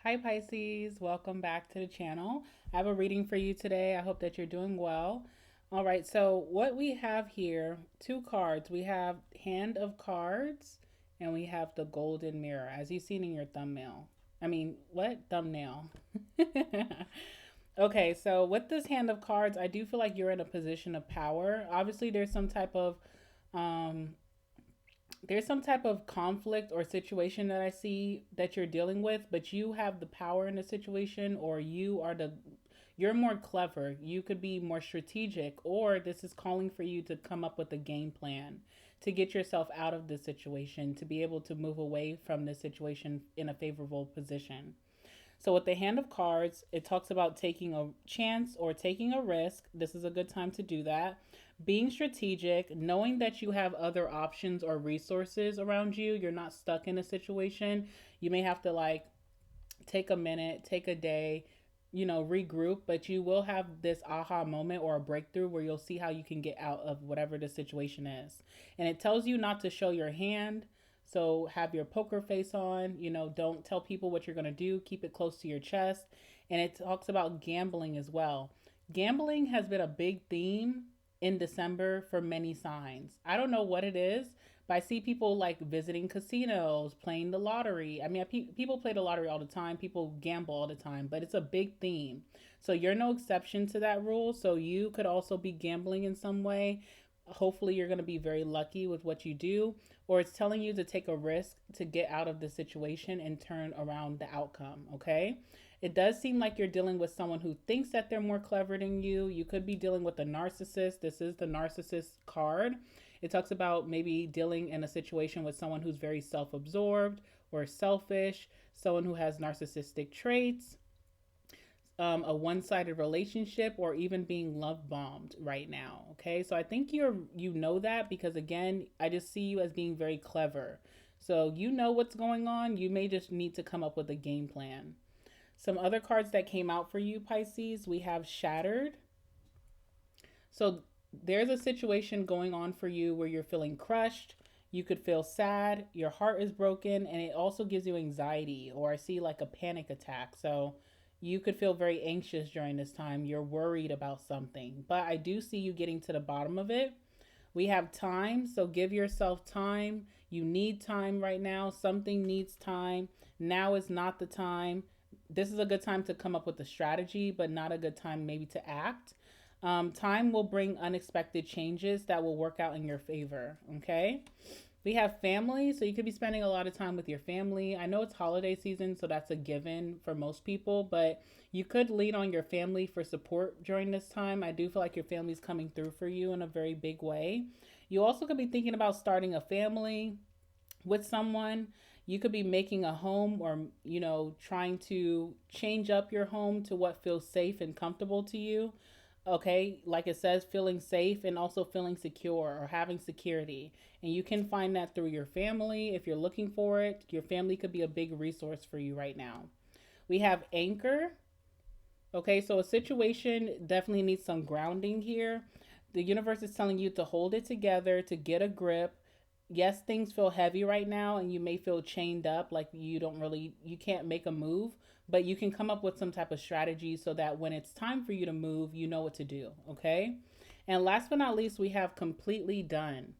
Hi Pisces, welcome back to the channel. I have a reading for you today. I hope that you're doing well. All right, so what we have here, two cards. We have Hand of Cards and we have the Golden Mirror, as you've seen in your thumbnail. I mean, what? Thumbnail. Okay, so with this Hand of Cards, I do feel like you're in a position of power. Obviously, um, there's some type of conflict or situation that I see that you're dealing with, but you have the power in the situation, or you're more clever. You could be more strategic, or this is calling for you to come up with a game plan to get yourself out of this situation, to be able to move away from this situation in a favorable position. So, with the Hand of Cards, it talks about taking a chance or taking a risk. This is a good time to do that. Being strategic, knowing that you have other options or resources around you. You're not stuck in a situation. You may have to take a minute, take a day, regroup, but you will have this aha moment or a breakthrough where you'll see how you can get out of whatever the situation is. And it tells you not to show your hand. So have your poker face on, don't tell people what you're going to do, keep it close to your chest. And it talks about gambling as well. Gambling has been a big theme in December for many signs. I don't know what it is, but I see people like visiting casinos, playing the lottery. I mean, people play the lottery all the time, people gamble all the time, but it's a big theme. So you're no exception to that rule. So you could also be gambling in some way. Hopefully, you're going to be very lucky with what you do, or it's telling you to take a risk to get out of the situation and turn around the outcome. Okay. It does seem like you're dealing with someone who thinks that they're more clever than you. You could be dealing with a narcissist. This is the narcissist card. It talks about maybe dealing in a situation with someone who's very self absorbed or selfish, someone who has narcissistic traits, a one-sided relationship, or even being love bombed right now. Okay, so I think you know that because again, I just see you as being very clever. So you know what's going on. You may just need to come up with a game plan. Some other cards that came out for you, Pisces, we have Shattered. So there's a situation going on for you where you're feeling crushed. You could feel sad, your heart is broken, and it also gives you anxiety, or I see like a panic attack. So you could feel very anxious during this time. You're worried about something, but I do see you getting to the bottom of it. We have time, so give yourself time. You need time right now. Something needs time. Now is not the time. This is a good time to come up with a strategy, but not a good time maybe to act. Time will bring unexpected changes that will work out in your favor. Okay. We have family, so you could be spending a lot of time with your family. I know it's holiday season, so that's a given for most people, but you could lean on your family for support during this time. I do feel like your family's coming through for you in a very big way. You also could be thinking about starting a family with someone. You could be making a home or, trying to change up your home to what feels safe and comfortable to you. Okay, like it says, feeling safe and also feeling secure or having security. And you can find that through your family if you're looking for it. Your family could be a big resource for you right now. We have Anchor. Okay, so a situation definitely needs some grounding here. The universe is telling you to hold it together, to get a grip. Yes, things feel heavy right now and you may feel chained up, like you can't make a move, but you can come up with some type of strategy so that when it's time for you to move, you know what to do. Okay. And last but not least, we have completely done.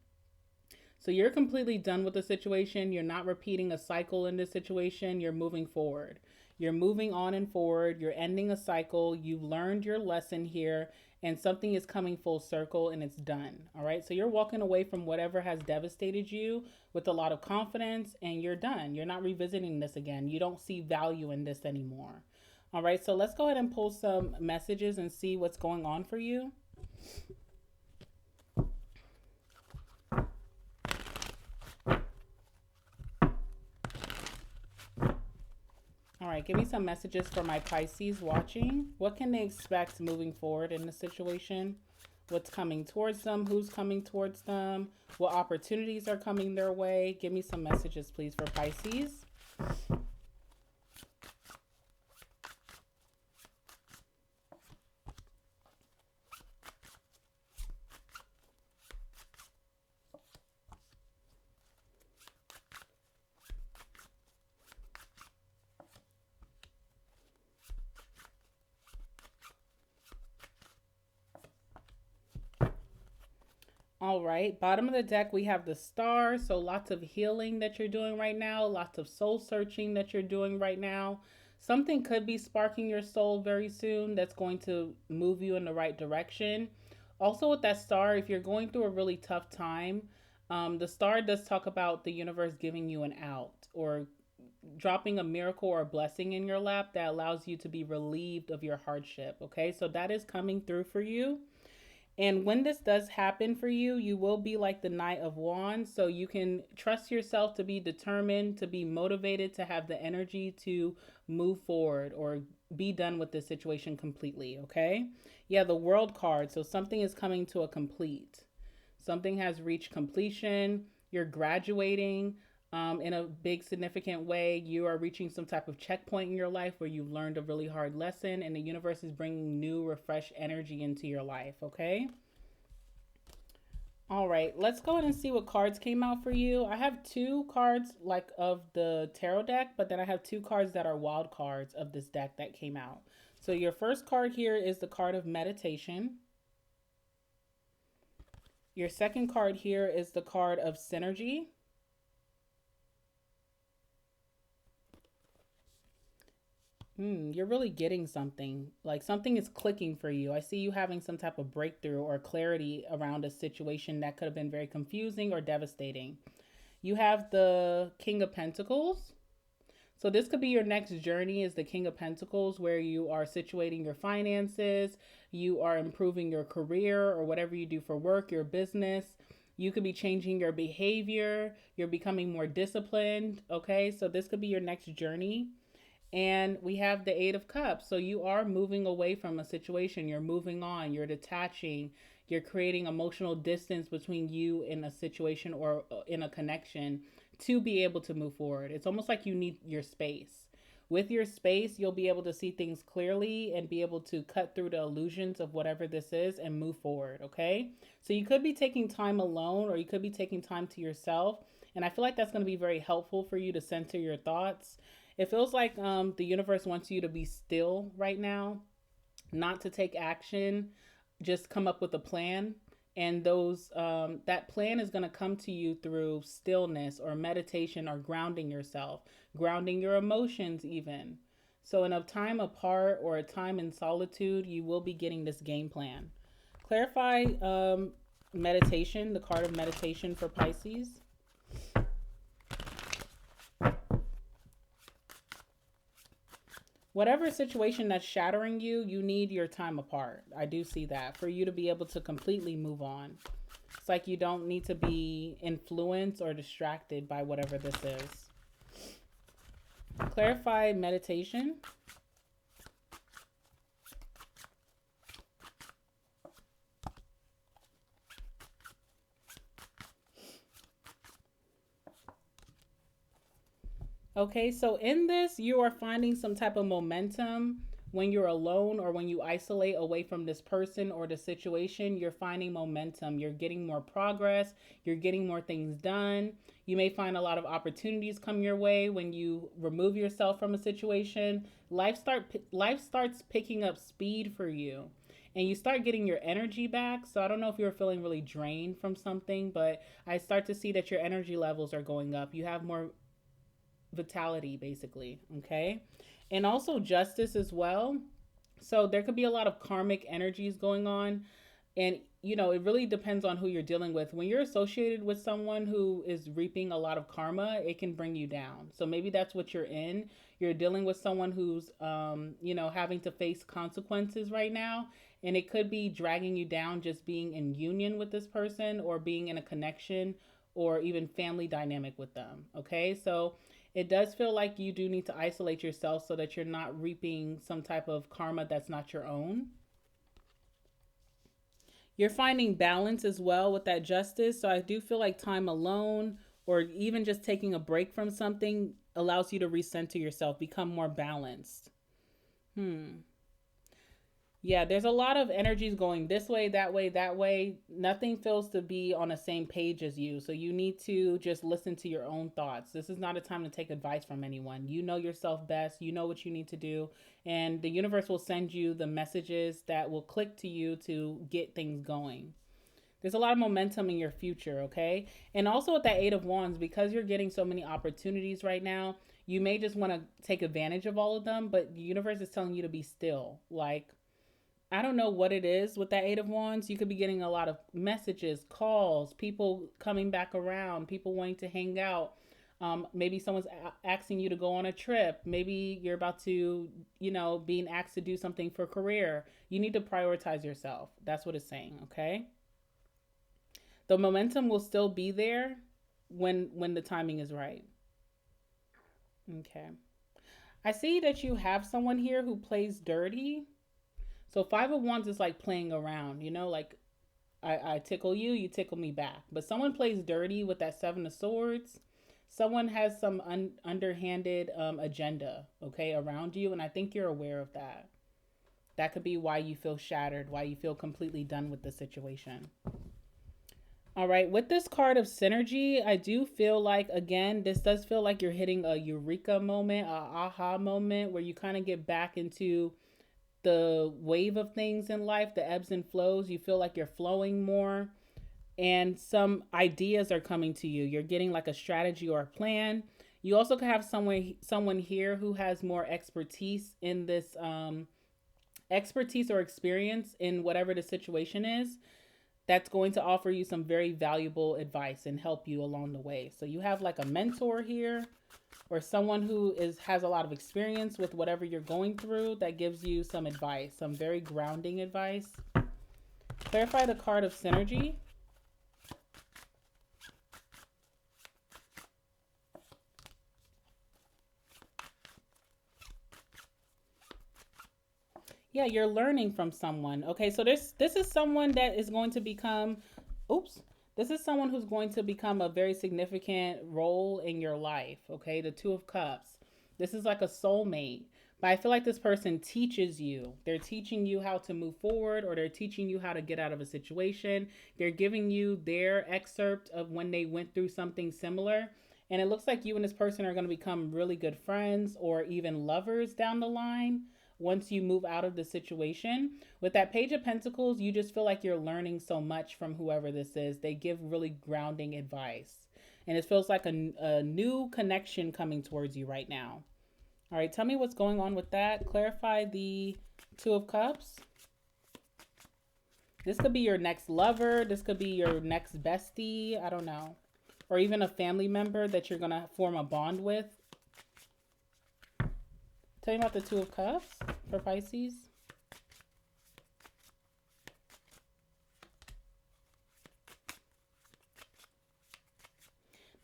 So you're completely done with the situation. You're not repeating a cycle in this situation. You're moving forward. You're moving on and forward. You're ending a cycle. You've learned your lesson here, and something is coming full circle and it's done. All right. So you're walking away from whatever has devastated you with a lot of confidence, and you're done. You're not revisiting this again. You don't see value in this anymore. All right. So let's go ahead and pull some messages and see what's going on for you. All right, give me some messages for my Pisces watching. What can they expect moving forward in the situation? What's coming towards them? Who's coming towards them? What opportunities are coming their way? Give me some messages, please, for Pisces. All right, bottom of the deck, we have the star. So lots of healing that you're doing right now, lots of soul searching that you're doing right now. Something could be sparking your soul very soon that's going to move you in the right direction. Also, with that star, if you're going through a really tough time, the star does talk about the universe giving you an out or dropping a miracle or a blessing in your lap that allows you to be relieved of your hardship. Okay, so that is coming through for you. And when this does happen for you, you will be like the Knight of Wands. So you can trust yourself to be determined, to be motivated, to have the energy to move forward or be done with this situation completely. Okay. Yeah, the World card. So something is coming to a complete. Something has reached completion. You're graduating in a big, significant way. You are reaching some type of checkpoint in your life where you've learned a really hard lesson, and the universe is bringing new, refreshed energy into your life. Okay. All right, let's go ahead and see what cards came out for you. I have two cards like of the tarot deck, but then I have two cards that are wild cards of this deck that came out. So your first card here is the card of meditation. Your second card here is the card of synergy. You're really getting something. Like something is clicking for you. I see you having some type of breakthrough or clarity around a situation that could have been very confusing or devastating. You have the King of Pentacles. So this could be your next journey is the King of Pentacles, where you are situating your finances, you are improving your career or whatever you do for work, your business. You could be changing your behavior, you're becoming more disciplined, okay? So this could be your next journey. And we have the Eight of Cups. So you are moving away from a situation, you're moving on, you're detaching, you're creating emotional distance between you and a situation or in a connection to be able to move forward. It's almost like you need your space. With your space, you'll be able to see things clearly and be able to cut through the illusions of whatever this is and move forward, okay? So you could be taking time alone or you could be taking time to yourself. And I feel like that's going to be very helpful for you to center your thoughts. It feels like the universe wants you to be still right now, not to take action, just come up with a plan. And those that plan is going to come to you through stillness or meditation or grounding yourself, grounding your emotions even. So in a time apart or a time in solitude, you will be getting this game plan. Clarify meditation, the card of meditation for Pisces. Whatever situation that's shattering you, you need your time apart. I do see that for you to be able to completely move on. It's like you don't need to be influenced or distracted by whatever this is. Clarify meditation. Okay, so in this, you are finding some type of momentum when you're alone or when you isolate away from this person or the situation. You're finding momentum. You're getting more progress. You're getting more things done. You may find a lot of opportunities come your way when you remove yourself from a situation. Life starts picking up speed for you. And you start getting your energy back. So I don't know if you're feeling really drained from something, but I start to see that your energy levels are going up. You have more vitality basically, okay? And also justice as well. So there could be a lot of karmic energies going on, and it really depends on who you're dealing with. When you're associated with someone who is reaping a lot of karma, it can bring you down. So maybe that's what you're in. You're dealing with someone who's having to face consequences right now, and it could be dragging you down just being in union with this person or being in a connection or even family dynamic with them, okay? So it does feel like you do need to isolate yourself so that you're not reaping some type of karma that's not your own. You're finding balance as well with that justice. So I do feel like time alone or even just taking a break from something allows you to recenter yourself, become more balanced. Yeah, there's a lot of energies going this way, that way, that way. Nothing feels to be on the same page as you. So you need to just listen to your own thoughts. This is not a time to take advice from anyone. You know yourself best. You know what you need to do. And the universe will send you the messages that will click to you to get things going. There's a lot of momentum in your future, okay? And also with that Eight of Wands, because you're getting so many opportunities right now, you may just want to take advantage of all of them, but the universe is telling you to be still. Like, I don't know what it is with that Eight of Wands. You could be getting a lot of messages, calls, people coming back around, people wanting to hang out. Maybe someone's asking you to go on a trip. Maybe you're about to, being asked to do something for career. You need to prioritize yourself. That's what it's saying, okay? The momentum will still be there when the timing is right. Okay. I see that you have someone here who plays dirty. So Five of Wands is like playing around, like I tickle you, you tickle me back. But someone plays dirty with that Seven of Swords. Someone has some underhanded agenda, okay, around you. And I think you're aware of that. That could be why you feel shattered, why you feel completely done with the situation. All right, with this card of synergy, I do feel like, again, this does feel like you're hitting a eureka moment, a aha moment, where you kind of get back into the wave of things in life, the ebbs and flows. You feel like you're flowing more, and some ideas are coming to you. You're getting like a strategy or a plan. You also could have someone here who has more expertise in this, expertise or experience in whatever the situation is, that's going to offer you some very valuable advice and help you along the way. So you have like a mentor here, or someone who has a lot of experience with whatever you're going through, that gives you some advice, some very grounding advice. Clarify the card of synergy. Yeah, you're learning from someone. Okay, so this is someone that is going to become, this is someone who's going to become a very significant role in your life. Okay, the Two of Cups. This is like a soulmate. But I feel like this person teaches you. They're teaching you how to move forward, or they're teaching you how to get out of a situation. They're giving you their excerpt of when they went through something similar. And it looks like you and this person are going to become really good friends or even lovers down the line once you move out of the situation. With that Page of Pentacles, you just feel like you're learning so much from whoever this is. They give really grounding advice. And it feels like a new connection coming towards you right now. All right, tell me what's going on with that. Clarify the Two of Cups. This could be your next lover. This could be your next bestie. I don't know. Or even a family member that you're going to form a bond with. Tell me about the Two of Cups for Pisces.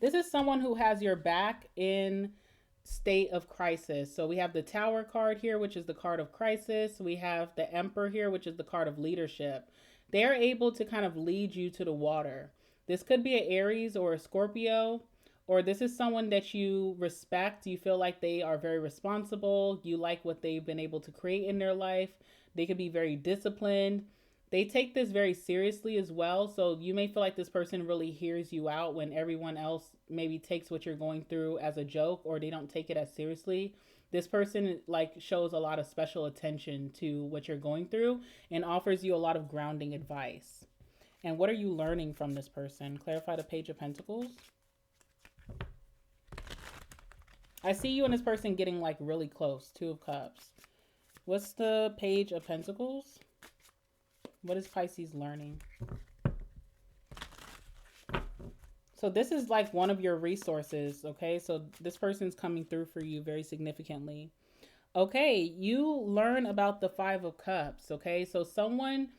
This is someone who has your back in state of crisis. So we have the Tower card here, which is the card of crisis. We have the Emperor here, which is the card of leadership. They're able to kind of lead you to the water. This could be an Aries or a Scorpio. Or this is someone that you respect. You feel like they are very responsible. You like what they've been able to create in their life. They could be very disciplined. They take this very seriously as well. So you may feel like this person really hears you out when everyone else maybe takes what you're going through as a joke, or they don't take it as seriously. This person like shows a lot of special attention to what you're going through and offers you a lot of grounding advice. And what are you learning from this person? Clarify the Page of Pentacles. I see you and this person getting like really close. Two of Cups. What's the Page of Pentacles? What is Pisces learning? So this is like one of your resources, okay? So this person's coming through for you very significantly. Okay, you learn about the Five of Cups, okay? So someone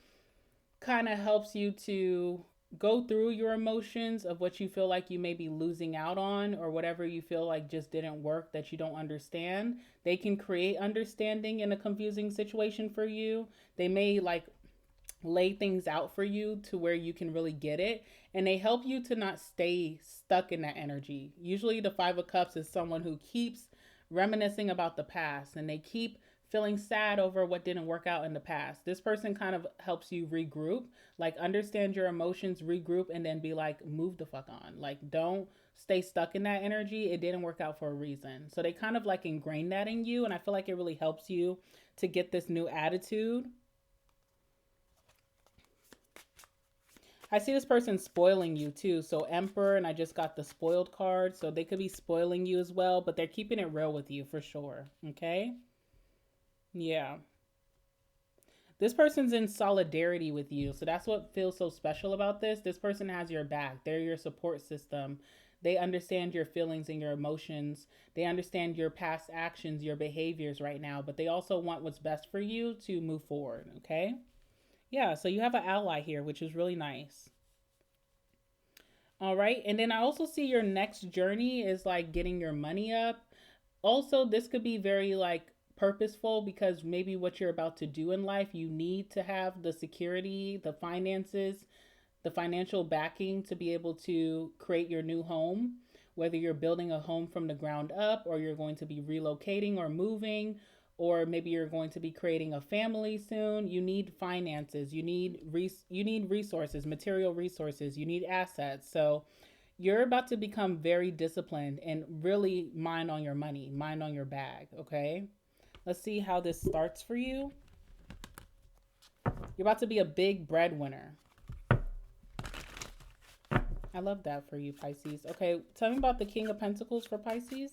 kind of helps you to go through your emotions of what you feel like you may be losing out on, or whatever you feel like just didn't work that you don't understand. They can create understanding in a confusing situation for you. They may like lay things out for you to where you can really get it, and they help you to not stay stuck in that energy. Usually the Five of Cups is someone who keeps reminiscing about the past, and they keep feeling sad over what didn't work out in the past. This person kind of helps you regroup, like understand your emotions, regroup, and then be like, move the fuck on. Like, don't stay stuck in that energy. It didn't work out for a reason. So they kind of like ingrain that in you, and I feel like it really helps you to get this new attitude. I see this person spoiling you too. So Emperor, and I just got the spoiled card. So they could be spoiling you as well, but they're keeping it real with you for sure. Okay? Yeah. This person's in solidarity with you. So that's what feels so special about this. This person has your back. They're your support system. They understand your feelings and your emotions. They understand your past actions, your behaviors right now, but they also want what's best for you to move forward. Okay? Yeah, so you have an ally here, which is really nice. All right. And then I also see your next journey is like getting your money up. Also, this could be very like purposeful because maybe what you're about to do in life, you need to have the security, the finances, the financial backing to be able to create your new home. Whether you're building a home from the ground up, or you're going to be relocating or moving, or maybe you're going to be creating a family soon, you need finances, you need resources, material resources, you need assets. So you're about to become very disciplined and really mind on your money, mind on your bag, okay? Let's see how this starts for you. You're about to be a big breadwinner. I love that for you, Pisces. Okay, tell me about the King of Pentacles for Pisces.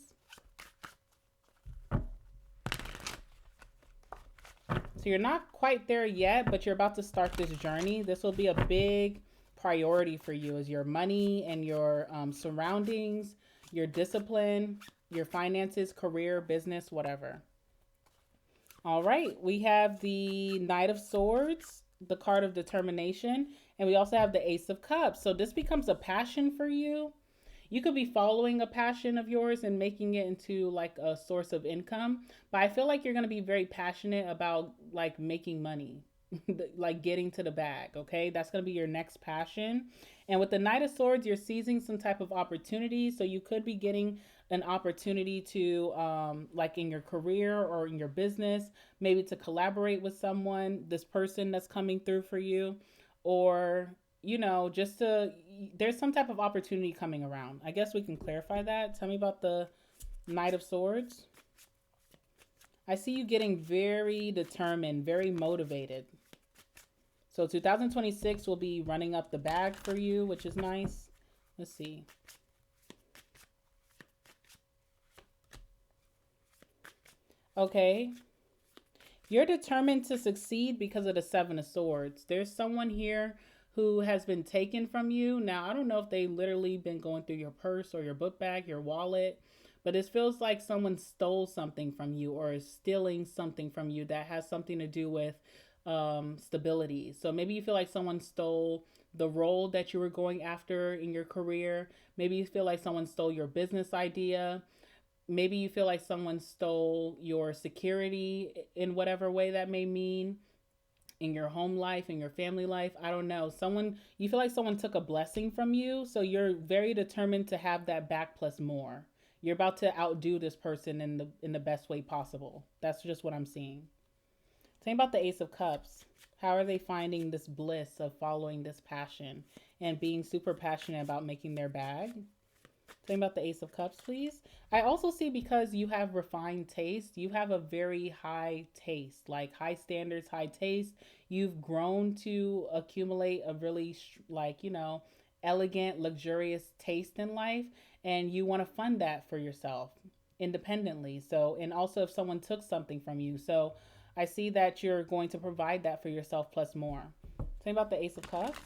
So you're not quite there yet, but you're about to start this journey. This will be a big priority for you, is your money and your surroundings, your discipline, your finances, career, business, whatever. All right, we have the Knight of Swords, the card of determination, and we also have the Ace of Cups. So this becomes a passion for you. You could be following a passion of yours and making it into like a source of income, but I feel like you're going to be very passionate about like making money, like getting to the bag, okay? That's going to be your next passion. And with the Knight of Swords, you're seizing some type of opportunity, so you could be getting an opportunity to like in your career or in your business, maybe to collaborate with someone, this person that's coming through for you, or just to, there's some type of opportunity coming around. I guess we can clarify that. Tell me about the Knight of Swords. I see you getting very determined, very motivated. So 2026 will be running up the bag for you, which is nice. Let's see. Okay. You're determined to succeed because of the Seven of Swords. There's someone here who has been taken from you. Now, I don't know if they literally been going through your purse or your book bag, your wallet, but it feels like someone stole something from you or is stealing something from you that has something to do with stability. So maybe you feel like someone stole the role that you were going after in your career. Maybe you feel like someone stole your business idea. Maybe you feel like someone stole your security in whatever way that may mean, in your home life, in your family life. I don't know. You feel like someone took a blessing from you. So you're very determined to have that back plus more. You're about to outdo this person in the best way possible. That's just what I'm seeing. Tell me about the Ace of Cups. How are they finding this bliss of following this passion and being super passionate about making their bag? Tell me about the Ace of Cups, please. I also see, because you have refined taste, you have a very high taste, like high standards, high taste. You've grown to accumulate a really elegant, luxurious taste in life, and you want to fund that for yourself independently. So, and also if someone took something from you. So I see that you're going to provide that for yourself plus more. Tell me about the Ace of Cups.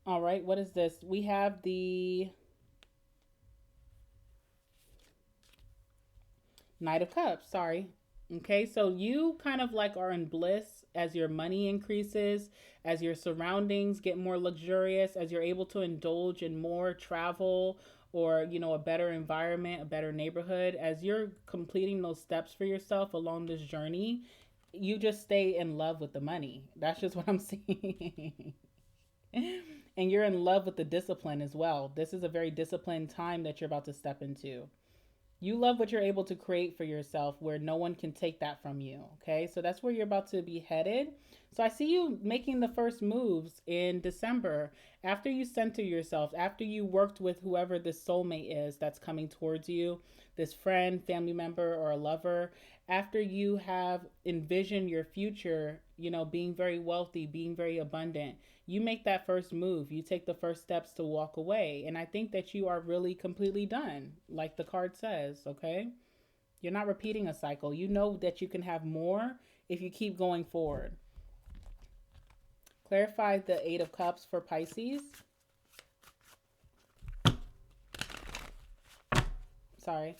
All right, what is this? We have the Knight of Cups, sorry. Okay, so you kind of like are in bliss as your money increases, as your surroundings get more luxurious, as you're able to indulge in more travel or, a better environment, a better neighborhood. As you're completing those steps for yourself along this journey, you just stay in love with the money. That's just what I'm seeing. And you're in love with the discipline as well. This is a very disciplined time that you're about to step into. You love what you're able to create for yourself where no one can take that from you. Okay. So that's where you're about to be headed. So I see you making the first moves in December after you center yourself, after you worked with whoever this soulmate is that's coming towards you, this friend, family member, or a lover, after you have envisioned your future, being very wealthy, being very abundant. You make that first move. You take the first steps to walk away. And I think that you are really completely done, like the card says, okay? You're not repeating a cycle. You know that you can have more if you keep going forward. Clarify the Eight of Cups for Pisces. Sorry.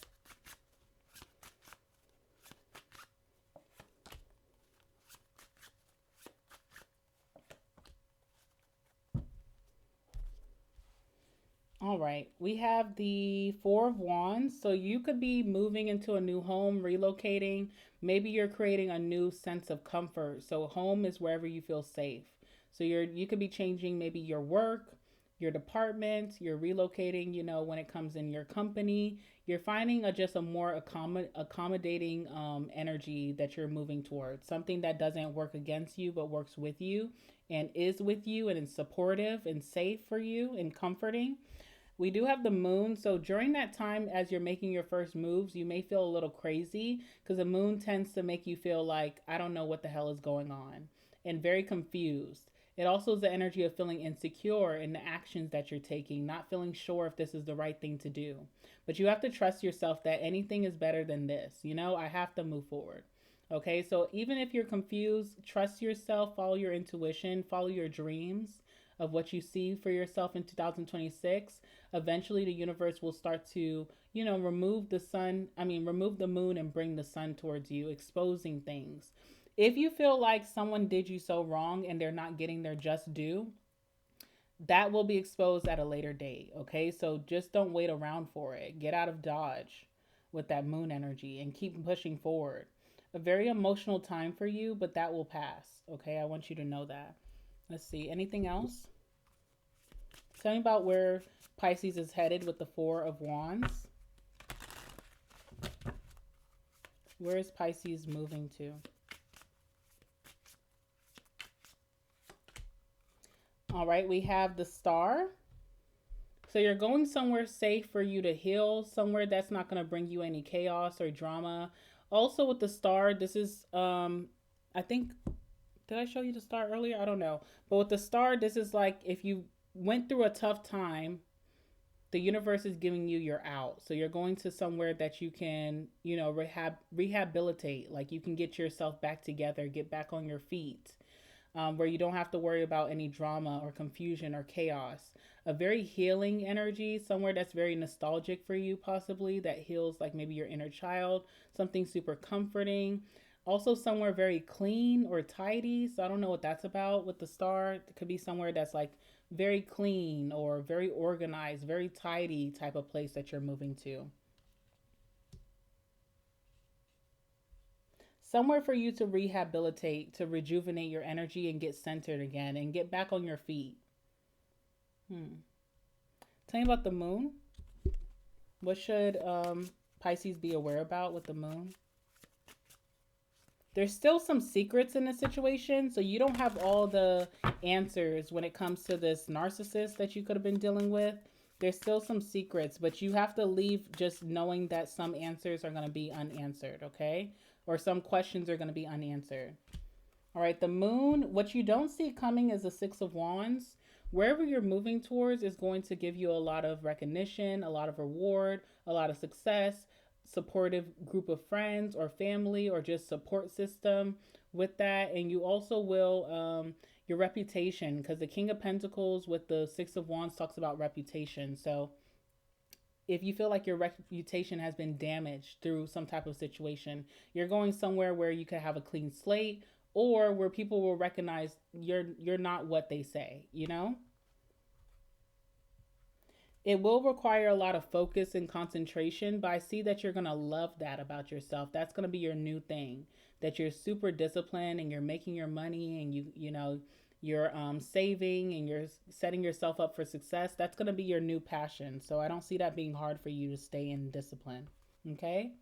All right, we have the Four of Wands. So you could be moving into a new home, relocating. Maybe you're creating a new sense of comfort. So home is wherever you feel safe. So you could be changing maybe your work, your department, you're relocating, when it comes in your company. You're finding just a more accommodating energy that you're moving towards. Something that doesn't work against you, but works with you and is with you and is supportive and safe for you and comforting. We do have the moon. So during that time, as you're making your first moves, you may feel a little crazy because the moon tends to make you feel like, I don't know what the hell is going on, and very confused. It also is the energy of feeling insecure in the actions that you're taking, not feeling sure if this is the right thing to do. But you have to trust yourself that anything is better than this. I have to move forward. Okay, so even if you're confused, trust yourself, follow your intuition, follow your dreams of what you see for yourself in 2026. Eventually the universe will start to, remove the moon and bring the sun towards you, exposing things. If you feel like someone did you so wrong and they're not getting their just due, that will be exposed at a later date. Okay, so just don't wait around for it. Get out of Dodge with that moon energy and keep pushing forward. A very emotional time for you, but that will pass. Okay, I want you to know that. Let's see, anything else? Tell me about where Pisces is headed with the Four of Wands. Where is Pisces moving to? All right, we have the Star. So you're going somewhere safe for you to heal, somewhere that's not going to bring you any chaos or drama. Also with the Star, this is, I think, did I show you the Star earlier? I don't know. But with the Star, this is like if you went through a tough time, the universe is giving you your out. So you're going to somewhere that you can, rehabilitate. Like you can get yourself back together, get back on your feet, where you don't have to worry about any drama or confusion or chaos. A very healing energy, somewhere that's very nostalgic for you, possibly that heals like maybe your inner child, something super comforting. Also, somewhere very clean or tidy. So I don't know what that's about with the Star. It could be somewhere that's like very clean or very organized, very tidy type of place that you're moving to. Somewhere for you to rehabilitate, to rejuvenate your energy and get centered again and get back on your feet. Tell me about the moon. What should Pisces be aware about with the moon? There's still some secrets in the situation, so you don't have all the answers when it comes to this narcissist that you could have been dealing with. There's still some secrets, but you have to leave just knowing that some answers are going to be unanswered, okay? Or some questions are going to be unanswered. All right, the moon, what you don't see coming is the Six of Wands. Wherever you're moving towards is going to give you a lot of recognition, a lot of reward, a lot of success, supportive group of friends or family or just support system with that. And you also will your reputation, because the King of Pentacles with the Six of Wands talks about reputation. So if you feel like your reputation has been damaged through some type of situation, you're going somewhere where you can have a clean slate or where people will recognize you're not what they say, It will require a lot of focus and concentration, but I see that you're going to love that about yourself. That's going to be your new thing, that you're super disciplined and you're making your money and you're saving and you're setting yourself up for success. That's going to be your new passion. So I don't see that being hard for you to stay in discipline. Okay.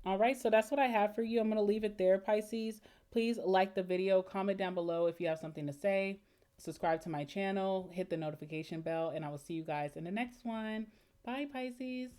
All right. So that's what I have for you. I'm going to leave it there, Pisces. Please like the video, comment down below if you have something to say, subscribe to my channel, hit the notification bell, and I will see you guys in the next one. Bye, Pisces.